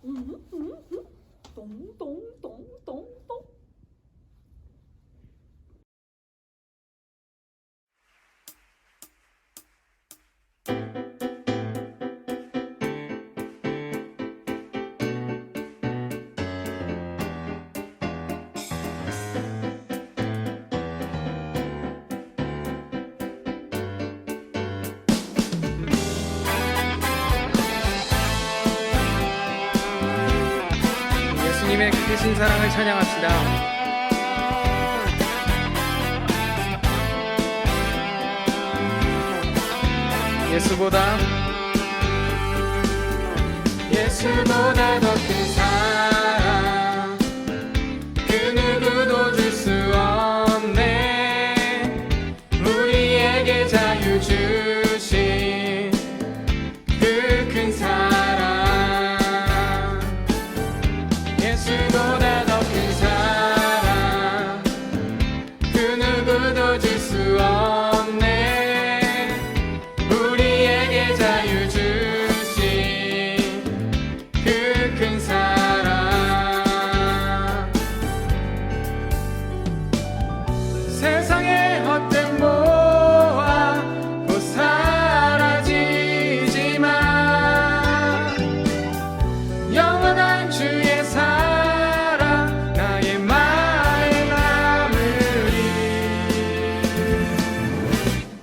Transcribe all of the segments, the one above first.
똥똥똥똥똥. 예수님의 크신 사랑을 찬양합시다. 예수보다 더 큰 사랑 그 누구도 줄 수 없네. 우리에게 자유 주신 그 큰 사랑, 예수보다 더 큰 사랑 그 누구도 줄 수 없네. 우리에게 자유 주신 그 큰 사랑. 세상의 헛된 모아 곧 사라지지만 영원한 주의 사랑 나의 마음에 남으리.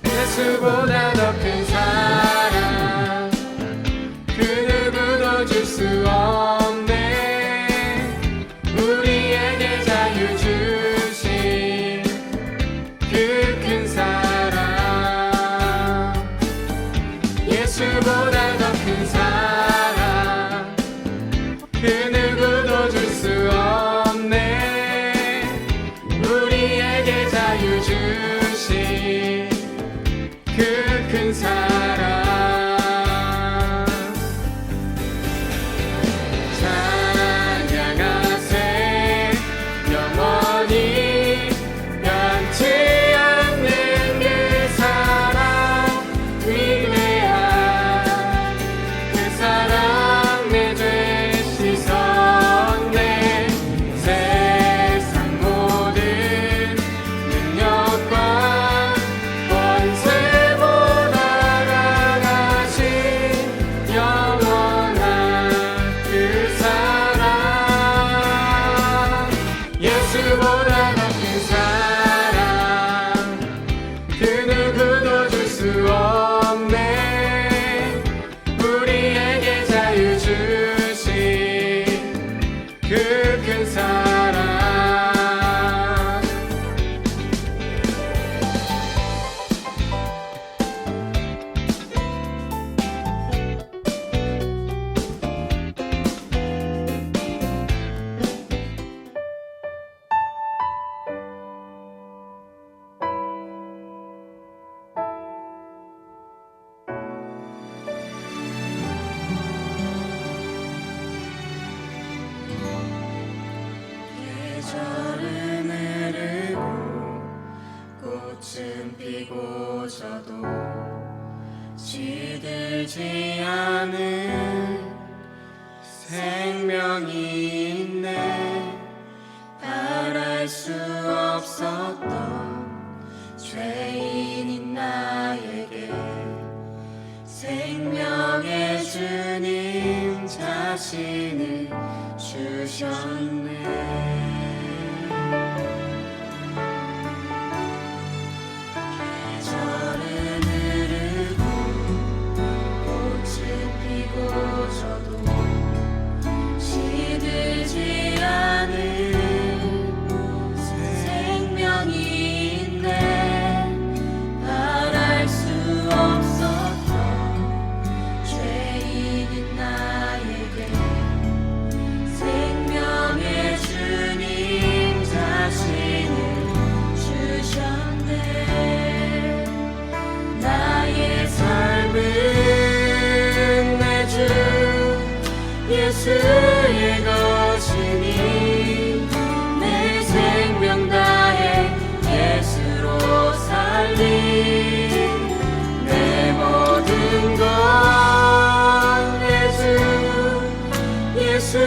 예수보다 더 큰 사랑 그 누구도 줄 수 없네. 우리에게 자유 주신 그 큰 사랑, 예수보다 더 큰 사랑 그 누구도 줄 수 없네. 우리에게 자유 주신 그 큰 사랑. 찬양하세 영원히 변치 않는 그 사랑, 위대한 그 사랑 내 죄 씻었네. 세상 모든 능력과 권세보다 강하신 영원한 그 사랑, 예수보다 더 큰 사랑 그 누구도 줄 수 없네. 우리에게 자유 주신 그 큰 사랑. 계절은 흐르고 꽃은 피고 져도 시들지 않은 생명이 있네. 바랄 수 없었던 죄인인 나에게 생명의 주님 자신을 주셨네. 계절은 흐르고 꽃은 피고 져도 시들지 않은 생명이 있네. 바랄 수 없었던 죄인인 나에게 생명의 주님 자신을 주셨네. 나의 삶은 내 주 예수의 것이니 내 생명 다해 예수로 살리. 내 모든 것 내 주 예수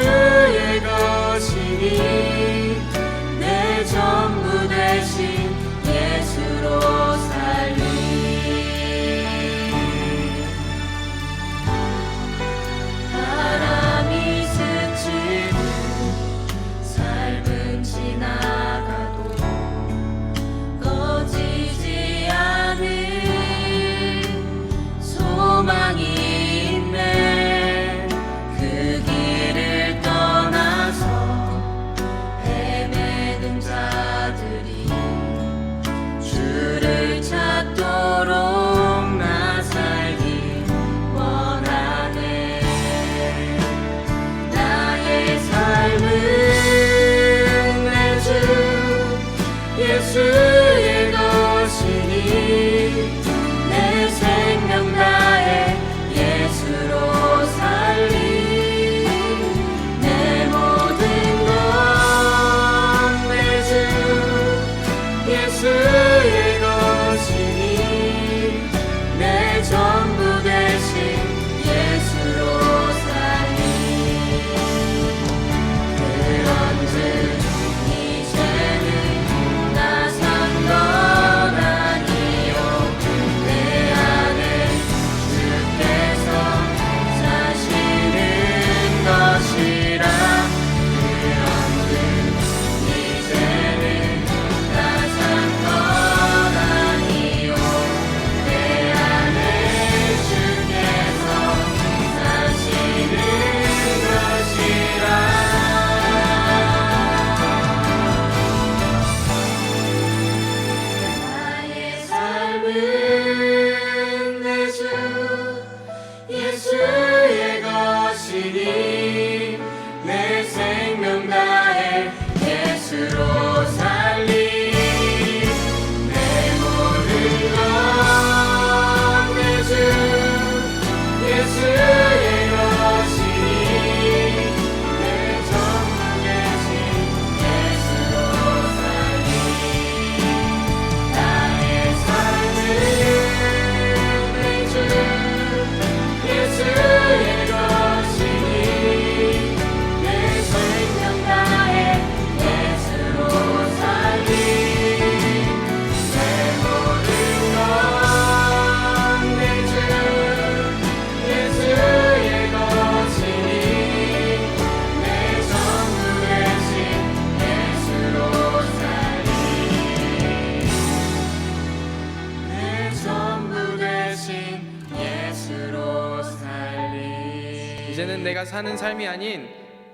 이제는 내가 사는 삶이 아닌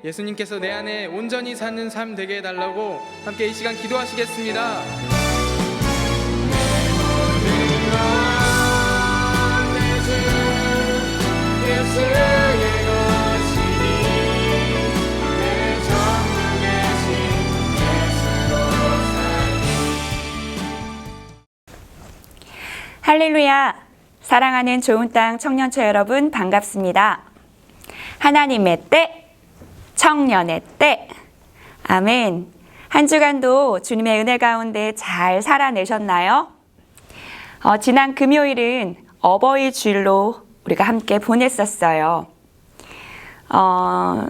예수님께서 내 안에 온전히 사는 삶 되게 해달라고 함께 이 시간 기도하시겠습니다. 할렐루야! 사랑하는 좋은 땅 청년처 여러분 반갑습니다. 하나님의 때, 청년의 때. 아멘. 한 주간도 주님의 은혜 가운데 잘 살아내셨나요? 지난 금요일은 어버이 주일로 우리가 함께 보냈었어요.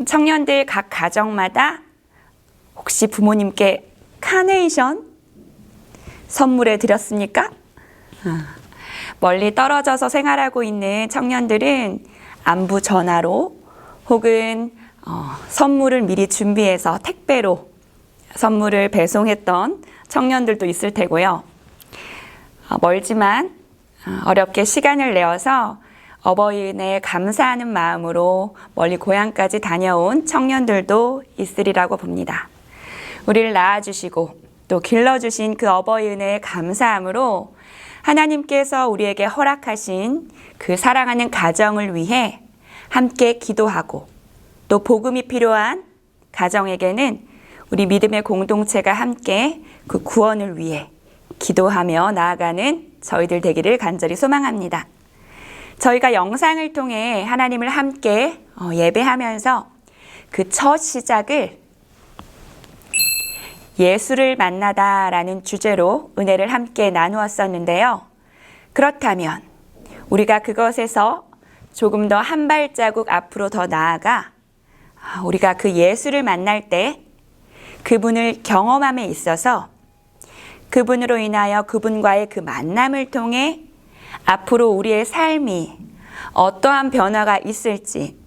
청년들 각 가정마다 혹시 부모님께 카네이션 선물해 드렸습니까? 멀리 떨어져서 생활하고 있는 청년들은 안부 전화로 혹은 선물을 미리 준비해서 택배로 선물을 배송했던 청년들도 있을 테고요. 멀지만 어렵게 시간을 내어서 어버이 은혜에 감사하는 마음으로 멀리 고향까지 다녀온 청년들도 있으리라고 봅니다. 우리를 낳아주시고 또 길러주신 그 어버이 은혜에 감사함으로 하나님께서 우리에게 허락하신 그 사랑하는 가정을 위해 함께 기도하고 또 복음이 필요한 가정에게는 우리 믿음의 공동체가 함께 그 구원을 위해 기도하며 나아가는 저희들 되기를 간절히 소망합니다. 저희가 영상을 통해 하나님을 함께 예배하면서 그 첫 시작을 예수를 만나다라는 주제로 은혜를 함께 나누었었는데요. 그렇다면 우리가 그것에서 조금 더 한 발자국 앞으로 더 나아가 우리가 그 예수를 만날 때 그분을 경험함에 있어서 그분으로 인하여 그분과의 그 만남을 통해 앞으로 우리의 삶이 어떠한 변화가 있을지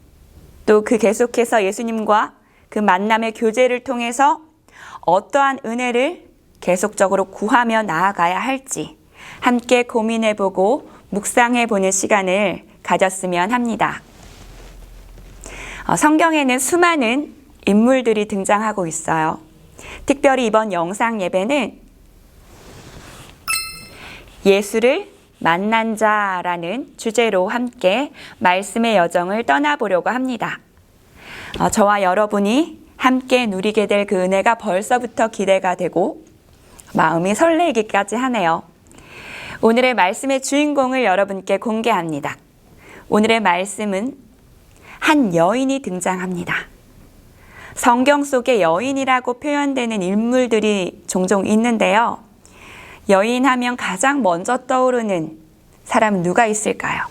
또 그 계속해서 예수님과 그 만남의 교제를 통해서 어떠한 은혜를 계속적으로 구하며 나아가야 할지 함께 고민해보고 묵상해보는 시간을 가졌으면 합니다. 성경에는 수많은 인물들이 등장하고 있어요. 특별히 이번 영상 예배는 예수를 만난 자라는 주제로 함께 말씀의 여정을 떠나보려고 합니다. 저와 여러분이 함께 누리게 될 그 은혜가 벌써부터 기대가 되고 마음이 설레기까지 하네요. 오늘의 말씀의 주인공을 여러분께 공개합니다. 오늘의 말씀은 한 여인이 등장합니다. 성경 속에 여인이라고 표현되는 인물들이 종종 있는데요. 여인 하면 가장 먼저 떠오르는 사람은 누가 있을까요?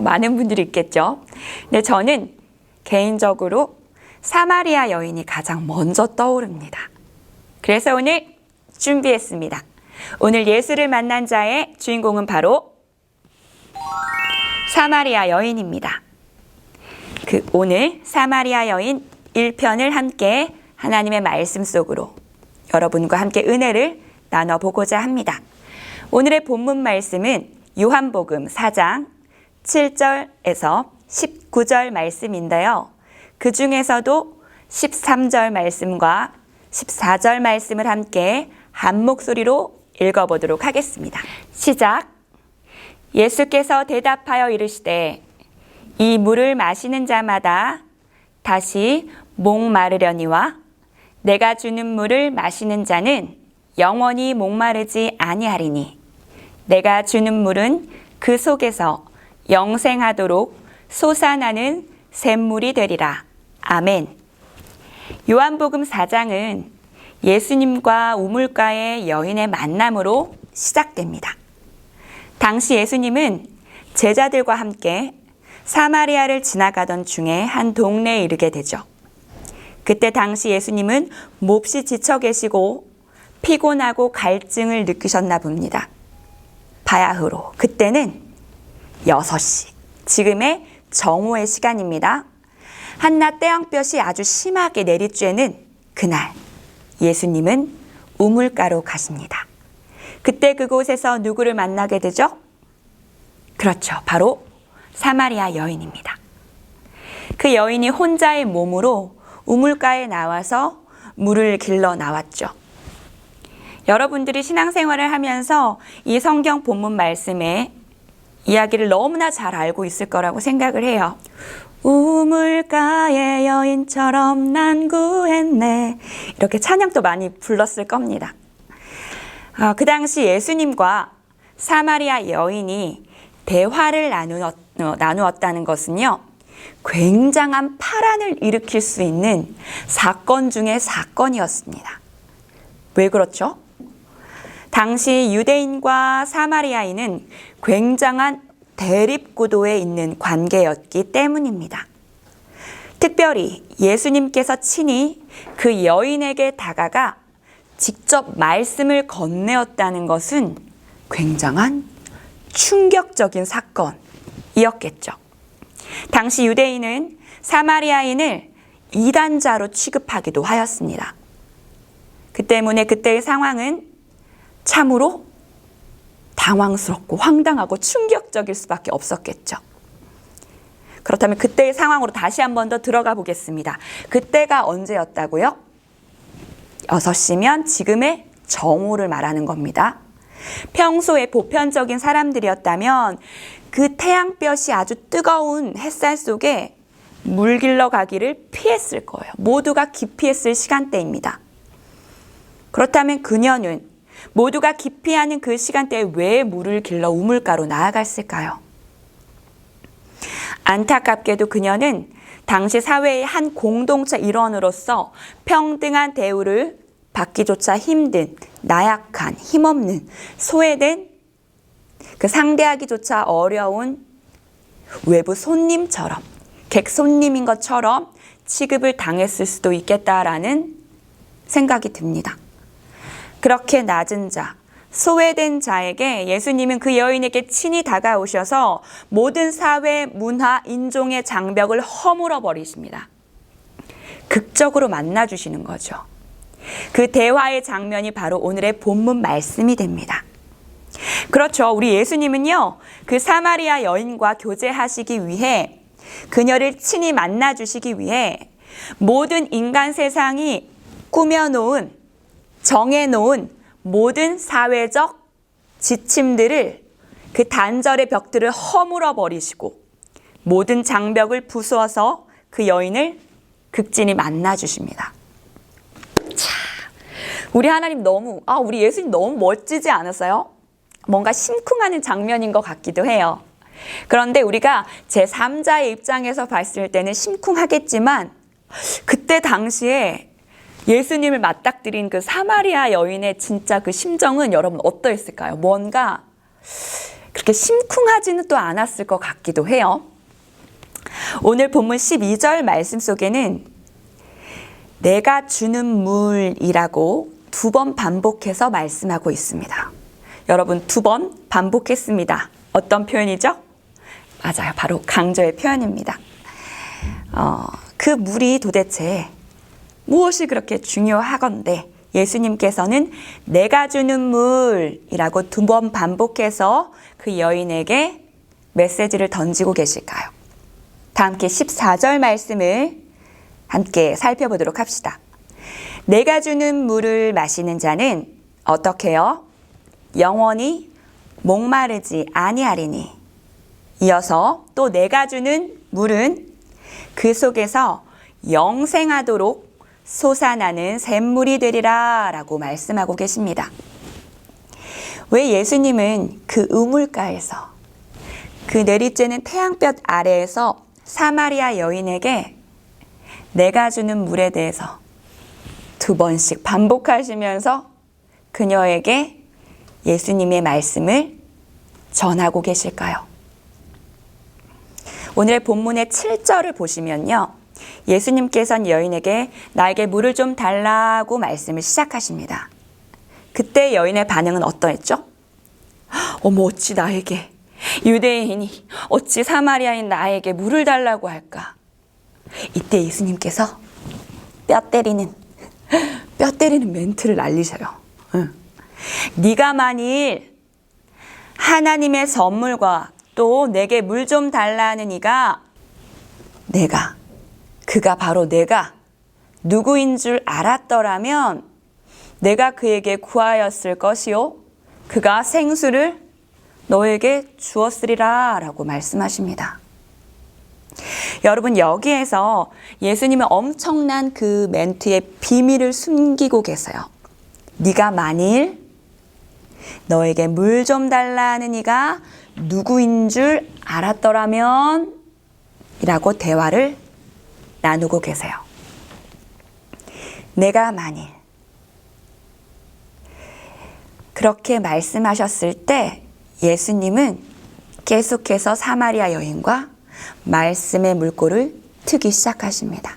많은 분들이 있겠죠. 근데 저는 개인적으로 사마리아 여인이 가장 먼저 떠오릅니다. 그래서 오늘 준비했습니다. 오늘 예수를 만난 자의 주인공은 바로 사마리아 여인입니다. 오늘 사마리아 여인 1편을 함께 하나님의 말씀 속으로 여러분과 함께 은혜를 나눠보고자 합니다. 오늘의 본문 말씀은 요한복음 4장 7절에서 19절 말씀인데요. 그 중에서도 13절 말씀과 14절 말씀을 함께 한 목소리로 읽어보도록 하겠습니다. 시작! 예수께서 대답하여 이르시되 이 물을 마시는 자마다 다시 목마르려니와 내가 주는 물을 마시는 자는 영원히 목마르지 아니하리니 내가 주는 물은 그 속에서 영생하도록 솟아나는 샘물이 되리라. 아멘. 요한복음 4장은 예수님과 우물가의 여인의 만남으로 시작됩니다. 당시 예수님은 제자들과 함께 사마리아를 지나가던 중에 한 동네에 이르게 되죠. 그때 당시 예수님은 몹시 지쳐 계시고 피곤하고 갈증을 느끼셨나 봅니다. 바야흐로 그때는 6시, 지금의 정오의 시간입니다. 한낮 태양볕이 아주 심하게 내리쬐는 그날 예수님은 우물가로 가십니다. 그때 그곳에서 누구를 만나게 되죠? 그렇죠. 바로 사마리아 여인입니다. 그 여인이 혼자의 몸으로 우물가에 나와서 물을 길러 나왔죠. 여러분들이 신앙생활을 하면서 이 성경 본문 말씀의 이야기를 너무나 잘 알고 있을 거라고 생각을 해요. 우물가의 여인처럼 난 구했네. 이렇게 찬양도 많이 불렀을 겁니다. 그 당시 예수님과 사마리아 여인이 대화를 나누었다는 것은요, 굉장한 파란을 일으킬 수 있는 사건 중의 사건이었습니다. 왜 그렇죠? 당시 유대인과 사마리아인은 굉장한 대립구도에 있는 관계였기 때문입니다. 특별히 예수님께서 친히 그 여인에게 다가가 직접 말씀을 건네었다는 것은 굉장한 충격적인 사건이었겠죠. 당시 유대인은 사마리아인을 이단자로 취급하기도 하였습니다. 그 때문에 그때의 상황은 참으로 당황스럽고 황당하고 충격적일 수밖에 없었겠죠. 그렇다면 그때의 상황으로 다시 한 번 더 들어가 보겠습니다. 그때가 언제였다고요? 6시면 지금의 정오를 말하는 겁니다. 평소에 보편적인 사람들이었다면 그 태양볕이 아주 뜨거운 햇살 속에 물 길러 가기를 피했을 거예요. 모두가 기피했을 시간대입니다. 그렇다면 그녀는 모두가 기피하는 그 시간대에 왜 물을 길러 우물가로 나아갔을까요? 안타깝게도 그녀는 당시 사회의 한 공동체 일원으로서 평등한 대우를 받기조차 힘든, 나약한, 힘없는, 소외된, 그 상대하기조차 어려운 외부 손님처럼, 객손님인 것처럼 취급을 당했을 수도 있겠다라는 생각이 듭니다. 그렇게 낮은 자, 소외된 자에게 예수님은 그 여인에게 친히 다가오셔서 모든 사회, 문화, 인종의 장벽을 허물어 버리십니다. 극적으로 만나주시는 거죠. 그 대화의 장면이 바로 오늘의 본문 말씀이 됩니다. 그렇죠. 우리 예수님은요, 그 사마리아 여인과 교제하시기 위해, 그녀를 친히 만나주시기 위해 모든 인간 세상이 꾸며놓은, 정해놓은 모든 사회적 지침들을, 그 단절의 벽들을 허물어 버리시고 모든 장벽을 부수어서 그 여인을 극진히 만나주십니다. 우리 하나님 우리 예수님 너무 멋지지 않으세요? 뭔가 심쿵하는 장면인 것 같기도 해요. 그런데 우리가 제3자의 입장에서 봤을 때는 심쿵하겠지만 그때 당시에 예수님을 맞닥뜨린 그 사마리아 여인의 진짜 그 심정은 여러분 어떠했을까요? 뭔가 그렇게 심쿵하지는 또 않았을 것 같기도 해요. 오늘 본문 12절 말씀 속에는 내가 주는 물이라고 2번 반복해서 말씀하고 있습니다. 여러분 2번 반복했습니다. 어떤 표현이죠? 맞아요. 바로 강조의 표현입니다. 그 물이 도대체 무엇이 그렇게 중요하건데 예수님께서는 내가 주는 물이라고 2번 반복해서 그 여인에게 메시지를 던지고 계실까요? 다 함께 14절 말씀을 함께 살펴보도록 합시다. 내가 주는 물을 마시는 자는 어떻게 해요? 영원히 목마르지 아니하리니. 이어서 또 내가 주는 물은 그 속에서 영생하도록 솟아나는 샘물이 되리라 라고 말씀하고 계십니다. 왜 예수님은 그 우물가에서, 그 내리쬐는 태양볕 아래에서 사마리아 여인에게 내가 주는 물에 대해서 2번씩 반복하시면서 그녀에게 예수님의 말씀을 전하고 계실까요? 오늘의 본문의 7절을 보시면요, 예수님께서는 여인에게 나에게 물을 좀 달라고 말씀을 시작하십니다. 그때 여인의 반응은 어떠했죠? 어머, 어찌 나에게, 유대인이 어찌 사마리아인 나에게 물을 달라고 할까? 이때 예수님께서 뼈 때리는 멘트를 날리셔요. 네가 만일 하나님의 선물과 또 내게 물 좀 달라는 이가 그가 바로 내가 누구인 줄 알았더라면 내가 그에게 구하였을 것이요 그가 생수를 너에게 주었으리라 라고 말씀하십니다. 여러분, 여기에서 예수님은 엄청난 그 멘트의 비밀을 숨기고 계세요. 네가 만일 너에게 물 좀 달라는 이가 누구인 줄 알았더라면 이라고 대화를 나누고 계세요. 내가 만일 그렇게 말씀하셨을 때 예수님은 계속해서 사마리아 여인과 말씀의 물꼬를 트기 시작하십니다.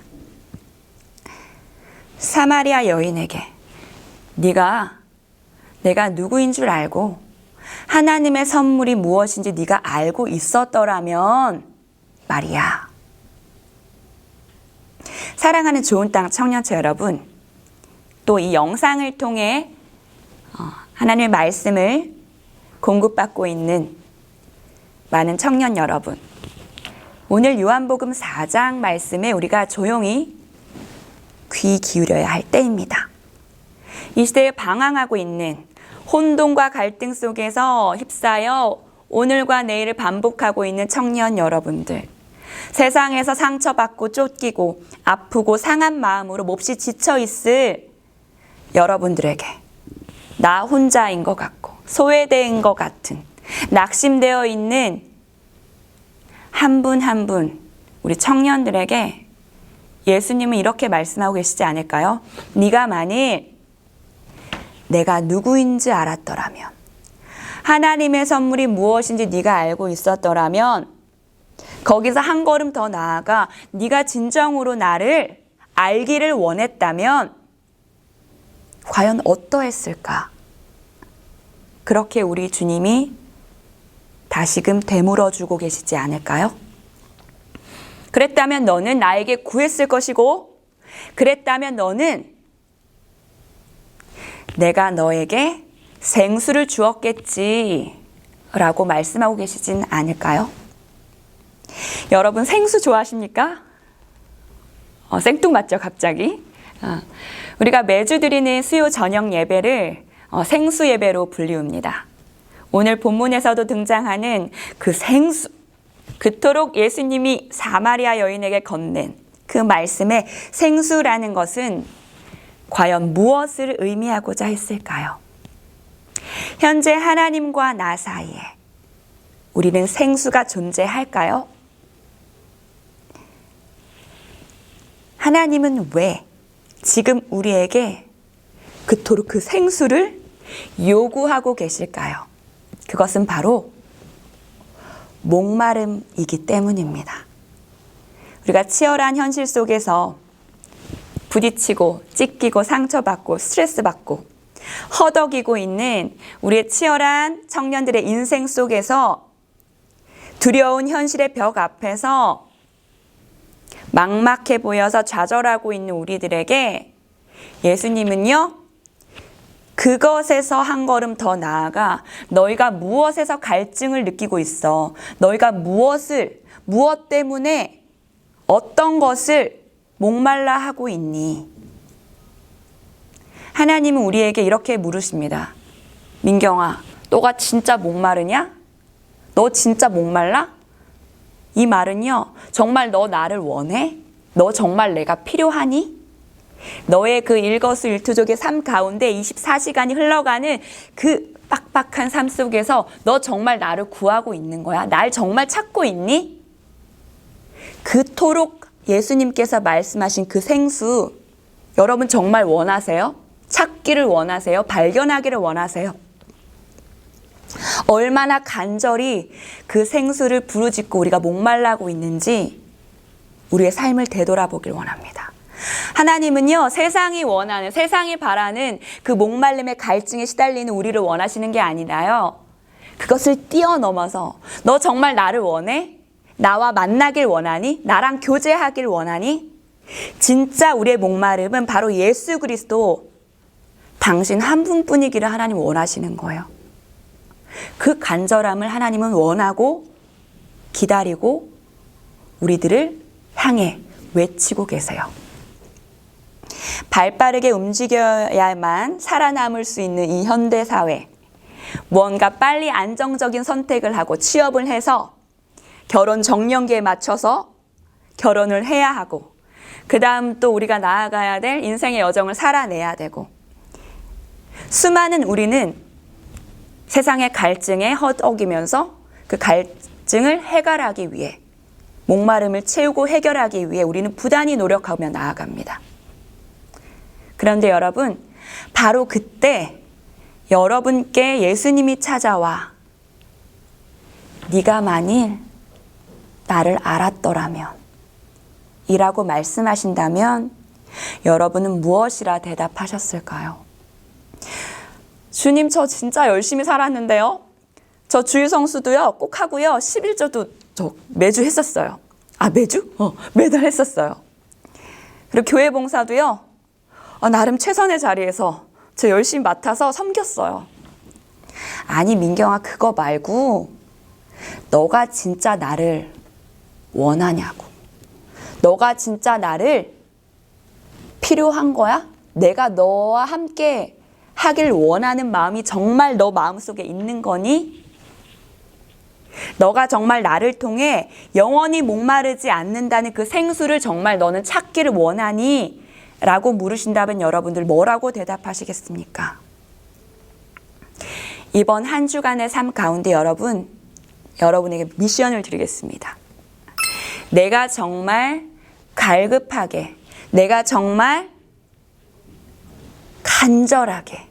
사마리아 여인에게 내가 누구인 줄 알고 하나님의 선물이 무엇인지 네가 알고 있었더라면 말이야. 사랑하는 좋은 땅 청년체 여러분, 또 이 영상을 통해 하나님의 말씀을 공급받고 있는 많은 청년 여러분, 오늘 요한복음 4장 말씀에 우리가 조용히 귀 기울여야 할 때입니다. 이 시대에 방황하고 있는 혼돈과 갈등 속에서 휩싸여 오늘과 내일을 반복하고 있는 청년 여러분들, 세상에서 상처받고 쫓기고 아프고 상한 마음으로 몹시 지쳐있을 여러분들에게 나 혼자인 것 같고 소외된 것 같은 낙심되어 있는 한 분 한 분 우리 청년들에게 예수님은 이렇게 말씀하고 계시지 않을까요? 네가 만일 내가 누구인지 알았더라면, 하나님의 선물이 무엇인지 네가 알고 있었더라면, 거기서 한 걸음 더 나아가 네가 진정으로 나를 알기를 원했다면 과연 어떠했을까? 그렇게 우리 주님이 다시금 되물어주고 계시지 않을까요? 그랬다면 너는 나에게 구했을 것이고, 그랬다면 너는 내가 너에게 생수를 주었겠지 라고 말씀하고 계시진 않을까요? 여러분, 생수 좋아하십니까? 생뚱맞죠, 갑자기? 우리가 매주 드리는 수요 저녁 예배를 생수 예배로 불리웁니다. 오늘 본문에서도 등장하는 그 생수, 그토록 예수님이 사마리아 여인에게 건넨 그 말씀의 생수라는 것은 과연 무엇을 의미하고자 했을까요? 현재 하나님과 나 사이에 우리는 생수가 존재할까요? 하나님은 왜 지금 우리에게 그토록 그 생수를 요구하고 계실까요? 그것은 바로 목마름이기 때문입니다. 우리가 치열한 현실 속에서 부딪히고 찢기고 상처받고 스트레스받고 허덕이고 있는 우리의 치열한 청년들의 인생 속에서 두려운 현실의 벽 앞에서 막막해 보여서 좌절하고 있는 우리들에게 예수님은요, 그것에서 한 걸음 더 나아가 너희가 무엇에서 갈증을 느끼고 있어? 너희가 무엇 때문에 어떤 것을 목말라 하고 있니? 하나님은 우리에게 이렇게 물으십니다. 민경아, 너가 진짜 목마르냐? 너 진짜 목말라? 이 말은요, 정말 너 나를 원해? 너 정말 내가 필요하니? 너의 그 일거수일투족의 삶 가운데 24시간이 흘러가는 그 빡빡한 삶 속에서 너 정말 나를 구하고 있는 거야? 날 정말 찾고 있니? 그토록 예수님께서 말씀하신 그 생수, 여러분 정말 원하세요? 찾기를 원하세요? 발견하기를 원하세요? 얼마나 간절히 그 생수를 부르짖고 우리가 목말라고 있는지 우리의 삶을 되돌아보길 원합니다. 하나님은요, 세상이 원하는, 세상이 바라는 그 목말림의 갈증에 시달리는 우리를 원하시는 게 아니라요, 그것을 뛰어넘어서 너 정말 나를 원해? 나와 만나길 원하니? 나랑 교제하길 원하니? 진짜 우리의 목마름은 바로 예수 그리스도, 당신 한 분뿐이기를 하나님 원하시는 거예요. 그 간절함을 하나님은 원하고 기다리고 우리들을 향해 외치고 계세요. 발빠르게 움직여야만 살아남을 수 있는 이 현대사회, 무언가 빨리 안정적인 선택을 하고 취업을 해서 결혼 정년기에 맞춰서 결혼을 해야 하고, 그 다음 또 우리가 나아가야 될 인생의 여정을 살아내야 되고, 수많은 우리는 세상의 갈증에 허덕이면서 그 갈증을 해결하기 위해, 목마름을 채우고 해결하기 위해 우리는 부단히 노력하며 나아갑니다. 그런데 여러분, 바로 그때 여러분께 예수님이 찾아와 네가 만일 나를 알았더라면 이라고 말씀하신다면 여러분은 무엇이라 대답하셨을까요? 주님, 저 진짜 열심히 살았는데요. 저 주일 성수도요 꼭 하고요. 11조도 저 매주 했었어요. 아, 매주? 매달 했었어요. 그리고 교회 봉사도요. 나름 최선의 자리에서 저 열심히 맡아서 섬겼어요. 아니, 민경아, 그거 말고 너가 진짜 나를 원하냐고. 너가 진짜 나를 필요한 거야? 내가 너와 함께 하길 원하는 마음이 정말 너 마음속에 있는 거니? 너가 정말 나를 통해 영원히 목마르지 않는다는 그 생수를 정말 너는 찾기를 원하니? 라고 물으신다면 여러분들 뭐라고 대답하시겠습니까? 이번 한 주간의 삶 가운데 여러분에게 미션을 드리겠습니다. 내가 정말 갈급하게, 내가 정말 간절하게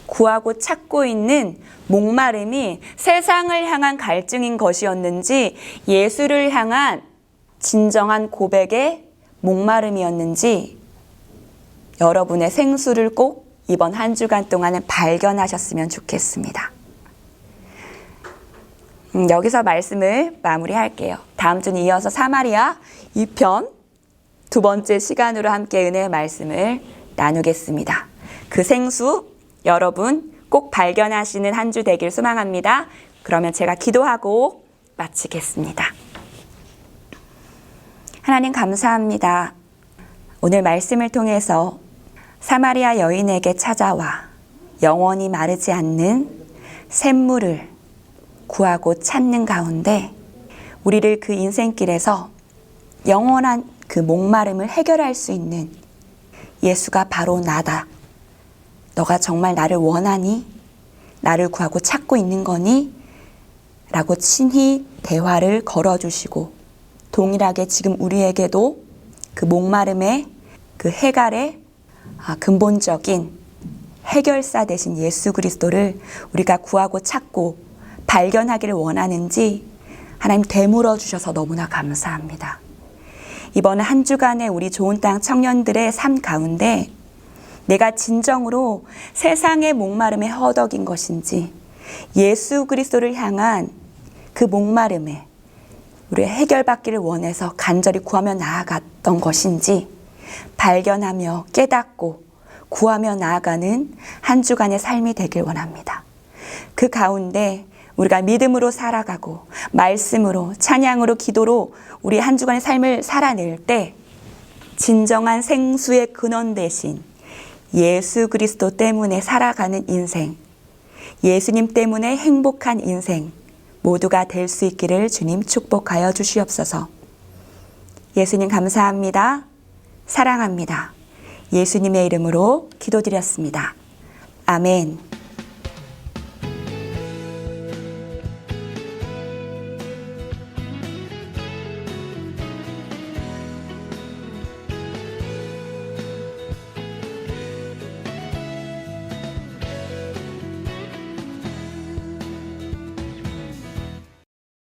구하고 찾고 있는 목마름이 세상을 향한 갈증인 것이었는지, 예수를 향한 진정한 고백의 목마름이었는지 여러분의 생수를 꼭 이번 한 주간 동안은 발견하셨으면 좋겠습니다. 여기서 말씀을 마무리할게요. 다음 주는 이어서 사마리아 2편 두 번째 시간으로 함께 은혜의 말씀을 나누겠습니다. 그 생수 여러분 꼭 발견하시는 한 주 되길 소망합니다. 그러면 제가 기도하고 마치겠습니다. 하나님 감사합니다. 오늘 말씀을 통해서 사마리아 여인에게 찾아와 영원히 마르지 않는 샘물을 구하고 찾는 가운데 우리를 그 인생길에서 영원한 그 목마름을 해결할 수 있는 예수가 바로 나다. 너가 정말 나를 원하니? 나를 구하고 찾고 있는 거니? 라고 친히 대화를 걸어주시고, 동일하게 지금 우리에게도 그 목마름의 그 해갈의 근본적인 해결사 되신 예수 그리스도를 우리가 구하고 찾고 발견하기를 원하는지 하나님 되물어 주셔서 너무나 감사합니다. 이번 한 주간의 우리 좋은 땅 청년들의 삶 가운데 내가 진정으로 세상의 목마름에 허덕인 것인지, 예수 그리스도를 향한 그 목마름에 우리 해결받기를 원해서 간절히 구하며 나아갔던 것인지 발견하며 깨닫고 구하며 나아가는 한 주간의 삶이 되길 원합니다. 그 가운데 우리가 믿음으로 살아가고 말씀으로, 찬양으로, 기도로 우리 한 주간의 삶을 살아낼 때 진정한 생수의 근원 대신 예수 그리스도 때문에 살아가는 인생, 예수님 때문에 행복한 인생 모두가 될 수 있기를 주님 축복하여 주시옵소서. 예수님 감사합니다. 사랑합니다. 예수님의 이름으로 기도드렸습니다. 아멘.